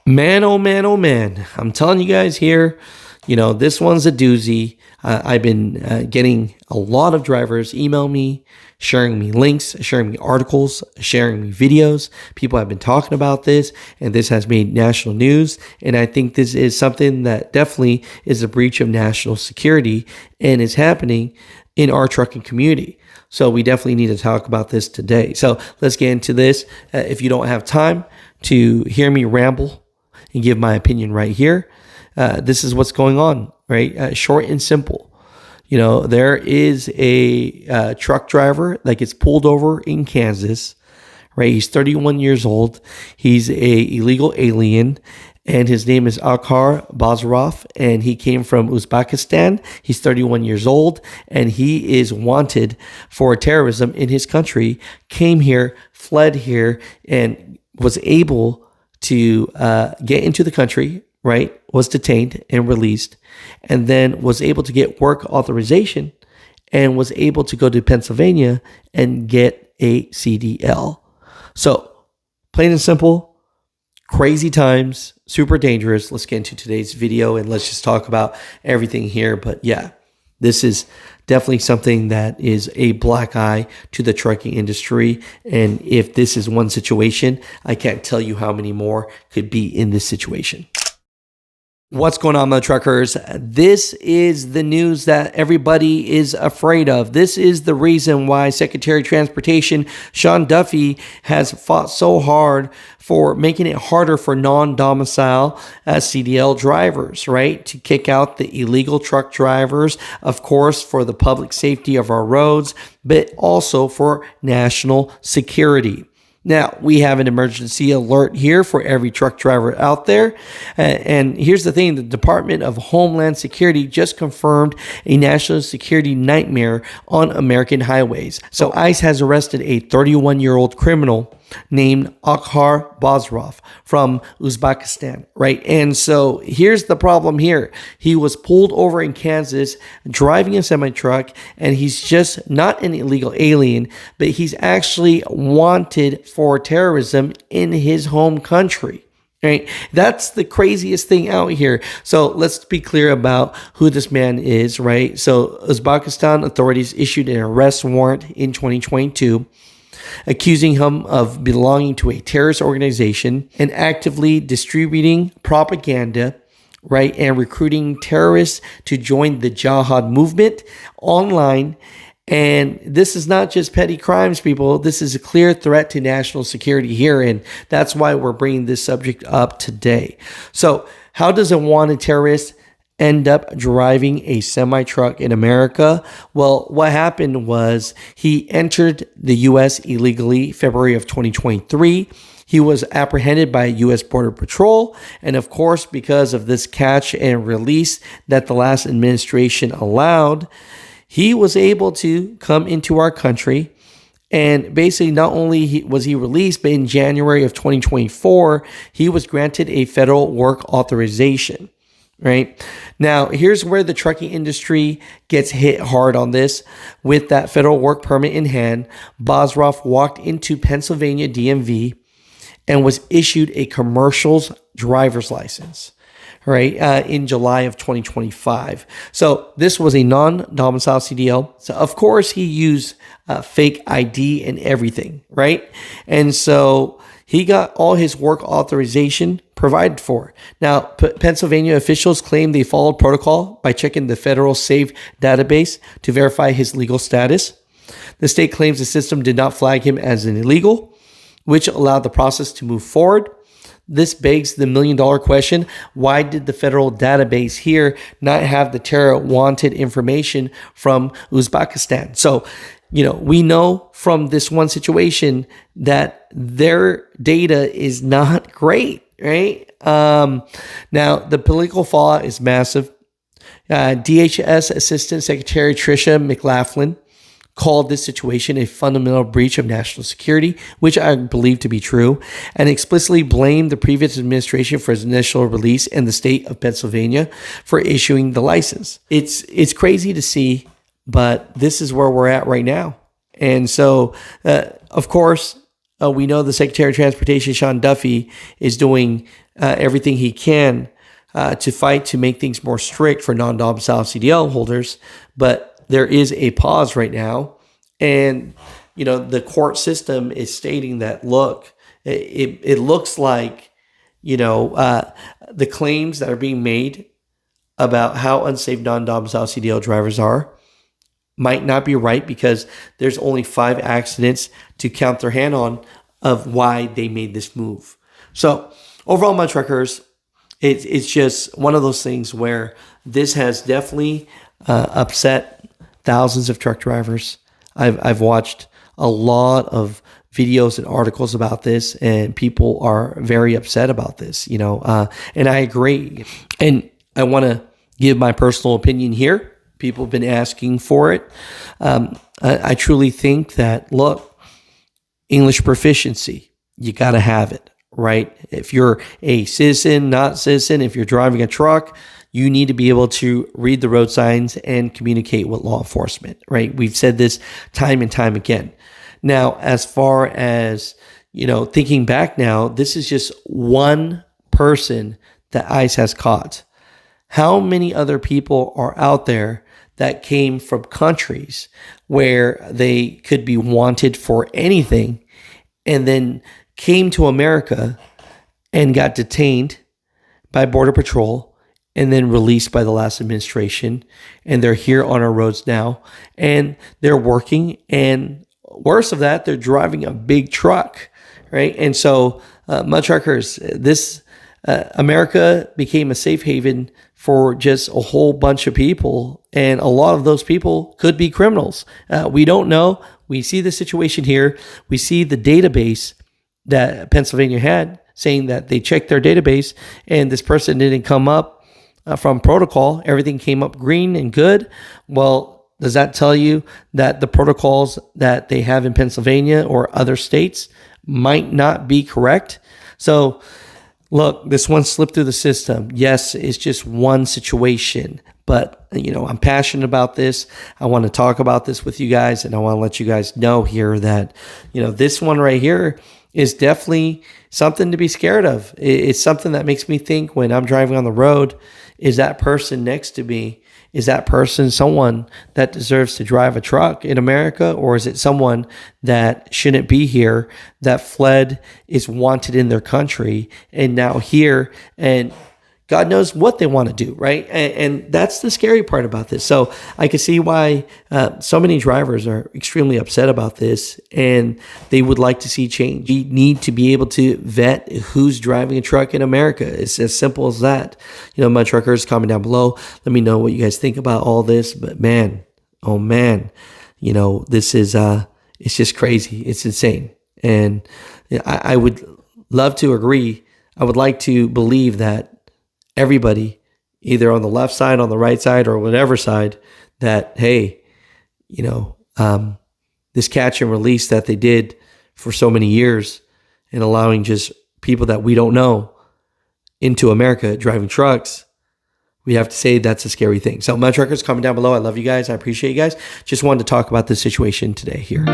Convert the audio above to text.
Man, oh man, oh man. I'm telling you guys here, this one's a doozy. I've been getting a lot of drivers email me, sharing me links, sharing me articles, sharing me videos. People have been talking about this, and this has made national news. And I think this is something that definitely is a breach of national security and is happening in our trucking community. So we definitely need to talk about this today. So let's get into this. If you don't have time to hear me ramble and give my opinion right here, this is what's going on, right? Short and simple. There is a truck driver that gets pulled over in Kansas, right? He's 31 years old. He's a illegal alien, and his name is Akhar Bazarov, and he came from Uzbekistan. He's 31 years old, and he is wanted for terrorism in his country, came here, fled here, and was able to get into the country, right? Was detained and released, and then was able to get work authorization and was able to go to Pennsylvania and get a CDL. So, plain and simple, crazy times, super dangerous. Let's get into today's video and let's just talk about everything here. But yeah, this is definitely something that is a black eye to the trucking industry. And if this is one situation, I can't tell you how many more could be in this situation. What's going on, my truckers? This is the news that everybody is afraid of. This is the reason why Secretary of Transportation Sean Duffy has fought so hard for making it harder for non-domicile CDL drivers, right? To kick out the illegal truck drivers, of course, for the public safety of our roads, but also for national security. Now, we have an emergency alert here for every truck driver out there. And here's the thing, the Department of Homeland Security just confirmed a national security nightmare on American highways. So ICE has arrested a 31-year-old criminal named Akhar Bazarov from Uzbekistan, right? And so here's the problem here. He was pulled over in Kansas driving a semi-truck, and he's just not an illegal alien, but he's actually wanted for terrorism in his home country. Right? That's the craziest thing out here. So let's be clear about who this man is, right? So Uzbekistan authorities issued an arrest warrant in 2022, accusing him of belonging to a terrorist organization and actively distributing propaganda, right, and recruiting terrorists to join the jihad movement online. And this is not just petty crimes, people. This is a clear threat to national security here, and that's why we're bringing this subject up today. So how does a wanted terrorist end up driving a semi-truck in America? Well, what happened was he entered the U.S. illegally February of 2023. He was apprehended by U.S. Border Patrol. And of course, because of this catch and release that the last administration allowed, he was able to come into our country. And basically, not only was he released, but in January of 2024, he was granted a federal work authorization. Right now, here's where the trucking industry gets hit hard on this. With that federal work permit in hand, Bazarov walked into Pennsylvania DMV and was issued a commercial's driver's license, right, in July of 2025. So this was a non-domicile CDL. So of course he used fake ID and everything, right? And so he got all his work authorization provided for. Now, Pennsylvania officials claim they followed protocol by checking the federal SAFE database to verify his legal status. The state claims the system did not flag him as an illegal, which allowed the process to move forward. This begs the million-dollar question: why did the federal database here not have the terror wanted information from Uzbekistan? So, we know from this one situation that their data is not great, right? Now, the political fallout is massive. DHS Assistant Secretary Tricia McLaughlin called this situation a fundamental breach of national security, which I believe to be true, and explicitly blamed the previous administration for its initial release and the state of Pennsylvania for issuing the license. It's crazy to see, but this is where we're at right now. And so, of course, we know the Secretary of Transportation, Sean Duffy, is doing everything he can to fight to make things more strict for non-domicile CDL holders. But there is a pause right now. And, the court system is stating that, look, it looks like, the claims that are being made about how unsafe non-domicile CDL drivers are might not be right, because there's only 5 accidents to count their hand on of why they made this move. So overall, my truckers, it's just one of those things where this has definitely upset thousands of truck drivers. I've watched a lot of videos and articles about this, and people are very upset about this, and I agree. And I want to give my personal opinion here. People have been asking for it. I truly think that, look, English proficiency, you got to have it, right? If you're a citizen, not citizen, if you're driving a truck, you need to be able to read the road signs and communicate with law enforcement, right? We've said this time and time again. Now, as far as, thinking back now, this is just one person that ICE has caught. How many other people are out there that came from countries where they could be wanted for anything and then came to America and got detained by Border Patrol and then released by the last administration, and they're here on our roads now, and they're working, and worse of that, they're driving a big truck, right? And so, my truckers, this America became a safe haven for just a whole bunch of people, and a lot of those people could be criminals. We don't know. We see the situation here. We see the database that Pennsylvania had saying that they checked their database and this person didn't come up from protocol. Everything came up green and good. Well, does that tell you that the protocols that they have in Pennsylvania or other states might not be correct? So, look, this one slipped through the system. Yes, it's just one situation, but I'm passionate about this. I want to talk about this with you guys, and I want to let you guys know here that, this one right here is definitely something to be scared of. It's something that makes me think when I'm driving on the road, is that person next to me, is that person someone that deserves to drive a truck in America, or is it someone that shouldn't be here, that fled, is wanted in their country, and now here, and God knows what they want to do, right? And that's the scary part about this. So I can see why so many drivers are extremely upset about this, and they would like to see change. We need to be able to vet who's driving a truck in America. It's as simple as that. My truckers, comment down below. Let me know what you guys think about all this. But man, oh man, this is, it's just crazy. It's insane. And I would love to agree. I would like to believe that everybody, either on the left side, on the right side, or whatever side, that, hey, this catch and release that they did for so many years and allowing just people that we don't know into America driving trucks, we have to say that's a scary thing. So my truckers, comment down below. I love you guys. I appreciate you guys. Just wanted to talk about this situation today here.